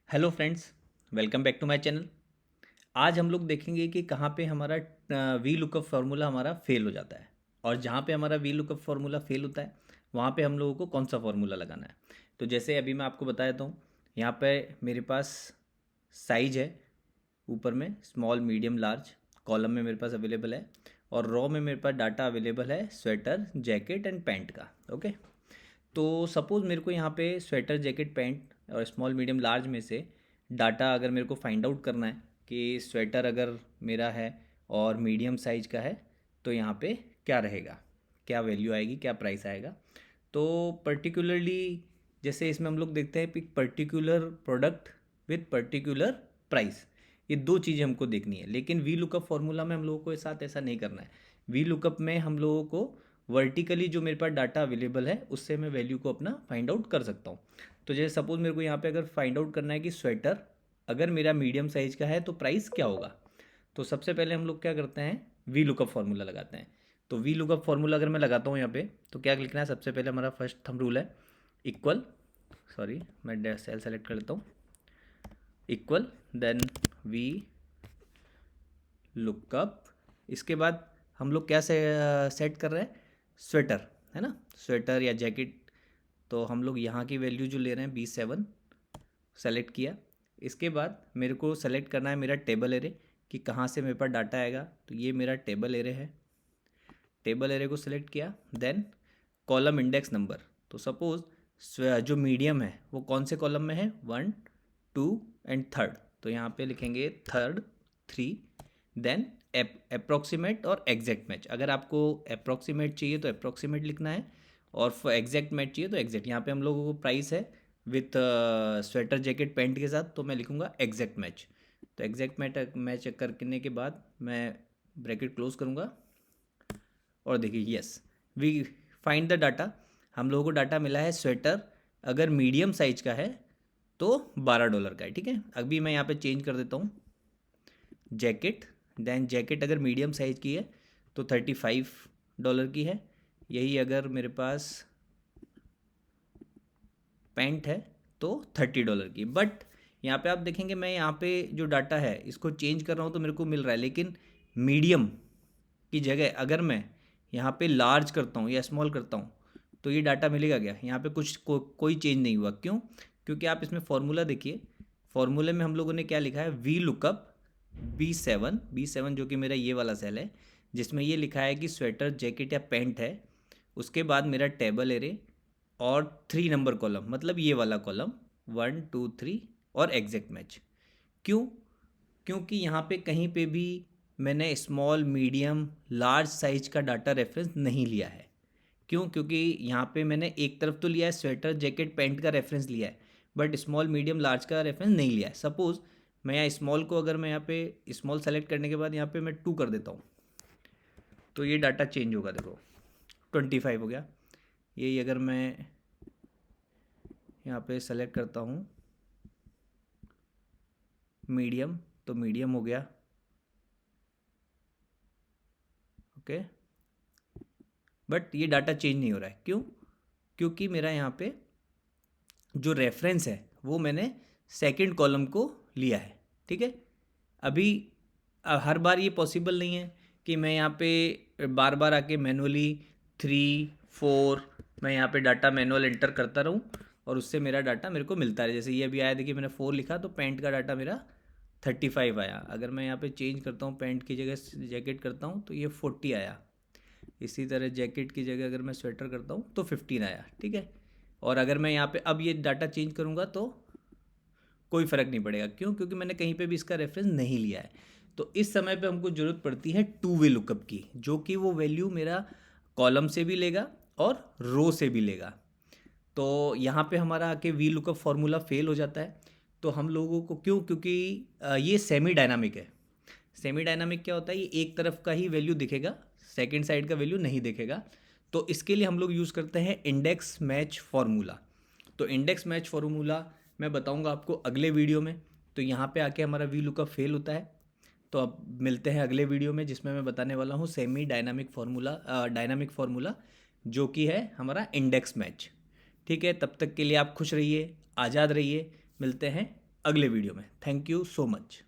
Hello friends, welcome back to my channel. आज हम लोग देखेंगे कि कहाँ पे हमारा वी लुकअप फार्मूला हमारा फेल हो जाता है और जहाँ पे हमारा वी लुकअप फार्मूला फेल होता है वहाँ पे हम लोगों को कौन सा फार्मूला लगाना है। तो जैसे अभी मैं आपको बता देता हूँ, यहाँ पे मेरे पास साइज है, ऊपर में स्मॉल मीडियम लार्ज कॉलम में मेरे पास अवेलेबल है और रॉ में मेरे पास डाटा अवेलेबल है स्वेटर जैकेट एंड पैंट का। ओके, तो सपोज़ मेरे को यहाँ पे स्वेटर जैकेट पैंट और स्मॉल मीडियम लार्ज में से डाटा अगर मेरे को फाइंड आउट करना है कि स्वेटर अगर मेरा है और मीडियम साइज का है तो यहाँ पे क्या रहेगा, क्या वैल्यू आएगी, क्या प्राइस आएगा। तो पर्टिकुलरली जैसे इसमें हम लोग देखते हैं particular product with particular price, ये दो चीज़ें हमको देखनी है। लेकिन वी लुकअप फार्मूला में हम लोगों को साथ ऐसा नहीं करना है। वी लुकअप में हम लोगों को वर्टिकली जो मेरे पास डाटा अवेलेबल है उससे मैं वैल्यू को अपना फाइंड आउट कर सकता हूँ। तो जैसे सपोज मेरे को यहाँ पे अगर फाइंड आउट करना है कि स्वेटर अगर मेरा मीडियम साइज का है तो प्राइस क्या होगा, तो सबसे पहले हम लोग क्या करते हैं, वी लुकअप फार्मूला लगाते हैं। तो वी लुकअप फार्मूला अगर मैं लगाता हूँ यहाँ पे तो क्या लिखना है, सबसे पहले हमारा फर्स्ट थंब रूल है इक्वल, सॉरी मैं सेल सेलेक्ट कर लेता हूँ, इक्वल देन वी लुकअप। इसके बाद हम लोग क्या सेट कर रहे हैं, स्वेटर है ना, स्वेटर या जैकेट। तो हम लोग यहाँ की वैल्यू जो ले रहे हैं 27 सेलेक्ट किया। इसके बाद मेरे को सेलेक्ट करना है मेरा टेबल एरे कि कहाँ से मेरे पास डाटा आएगा। तो ये मेरा टेबल एरे है, टेबल एरे को सिलेक्ट किया। देन कॉलम इंडेक्स नंबर, तो सपोज जो मीडियम है वो कौन से कॉलम में है, 1 2 एंड थर्ड, तो यहाँ पे लिखेंगे थर्ड 3। देन अप्रोक्सीमेट और एग्जैक्ट मैच, अगर आपको अप्रोक्सीमेट चाहिए तो अप्रोक्सीमेट लिखना है और एग्जैक्ट मैच चाहिए तो एग्जैक्ट। यहाँ पे हम लोगों को प्राइस है विथ स्वेटर जैकेट पैंट के साथ, तो मैं लिखूँगा एग्जैक्ट मैच। तो एग्जैक्ट मैच करने के बाद मैं ब्रैकेट क्लोज करूँगा और देखिए yes we find the data. हम लोगों को डाटा मिला है स्वेटर अगर मीडियम साइज का है तो $12 का है। ठीक है, अभी मैं यहाँ पे चेंज कर देता हूँ जैकेट। देन जैकेट अगर मीडियम साइज की है तो $35 की है। यही अगर मेरे पास पैंट है तो $30 की। बट यहाँ पे आप देखेंगे मैं यहाँ पे जो डाटा है इसको चेंज कर रहा हूँ तो मेरे को मिल रहा है, लेकिन मीडियम की जगह अगर मैं यहाँ पे लार्ज करता हूँ या स्मॉल करता हूँ तो ये डाटा मिलेगा क्या, यहाँ पे कुछ कोई चेंज नहीं हुआ। क्यों? क्योंकि आप इसमें फॉर्मूला देखिए, फॉर्मूले में हम लोगों ने क्या लिखा है, वी लुकअप B7 जो कि मेरा ये वाला सेल है जिसमें ये लिखा है कि स्वेटर जैकेट या पैंट है। उसके बाद मेरा टेबल एरे और 3 नंबर कॉलम, मतलब ये वाला कॉलम 1 2 3 और एग्जैक्ट मैच। क्यों? क्योंकि यहाँ पे कहीं पे भी मैंने स्मॉल मीडियम लार्ज साइज का डाटा रेफरेंस नहीं लिया है। क्यों? क्योंकि यहाँ पे मैंने एक तरफ तो लिया है स्वेटर जैकेट पैंट का रेफरेंस लिया है बट स्मॉल मीडियम लार्ज का रेफरेंस नहीं लिया है। सपोज़ मैं यहाँ स्मॉल को अगर मैं यहाँ पे स्मॉल सेलेक्ट करने के बाद यहाँ पे मैं 2 कर देता हूँ तो ये डाटा चेंज होगा, देखो 25 हो गया। यही अगर मैं यहाँ पे सेलेक्ट करता हूँ मीडियम तो मीडियम हो गया। ओके, बट ये डाटा चेंज नहीं हो रहा है। क्यों? क्योंकि मेरा यहाँ पे जो रेफरेंस है वो मैंने सेकंड कॉलम को लिया है। ठीक है, अभी हर बार ये पॉसिबल नहीं है कि मैं यहाँ पे बार बार आके मैनुअली 3 4 मैं यहाँ पे डाटा मैनुअल एंटर करता रहूँ और उससे मेरा डाटा मेरे को मिलता रहे। जैसे ये अभी आया, देखिए मैंने 4 लिखा तो पैंट का डाटा मेरा 35 आया। अगर मैं यहाँ पे चेंज करता हूँ पैंट की जगह जैकेट करता हूँ तो ये 40 आया। इसी तरह जैकेट की जगह अगर मैं स्वेटर करता हूँ तो 15 आया। ठीक है, और अगर मैं यहाँ पे अब ये डाटा चेंज करूँगा तो कोई फ़र्क नहीं पड़ेगा। क्यों? क्योंकि मैंने कहीं पे भी इसका रेफरेंस नहीं लिया है। तो इस समय पे हमको ज़रूरत पड़ती है टू वे लुकअप की, जो कि वो वैल्यू मेरा कॉलम से भी लेगा और रो से भी लेगा। तो यहाँ पे हमारा आके वी लुकअप फार्मूला फेल हो जाता है। तो हम लोगों को क्यों? क्योंकि ये सेमी डायनामिक है। सेमी डायनामिक क्या होता है, ये एक तरफ का ही वैल्यू दिखेगा, सेकेंड साइड का वैल्यू नहीं दिखेगा। तो इसके लिए हम लोग यूज़ करते हैं इंडेक्स मैच फार्मूला। तो इंडेक्स मैच फार्मूला मैं बताऊंगा आपको अगले वीडियो में। तो यहाँ पे आके हमारा वी लुकअप फेल होता है। तो अब मिलते हैं अगले वीडियो में जिसमें मैं बताने वाला हूँ semi dynamic formula, dynamic formula जो कि है हमारा इंडेक्स मैच। ठीक है, तब तक के लिए आप खुश रहिए, आज़ाद रहिए। मिलते हैं अगले वीडियो में। Thank you so much.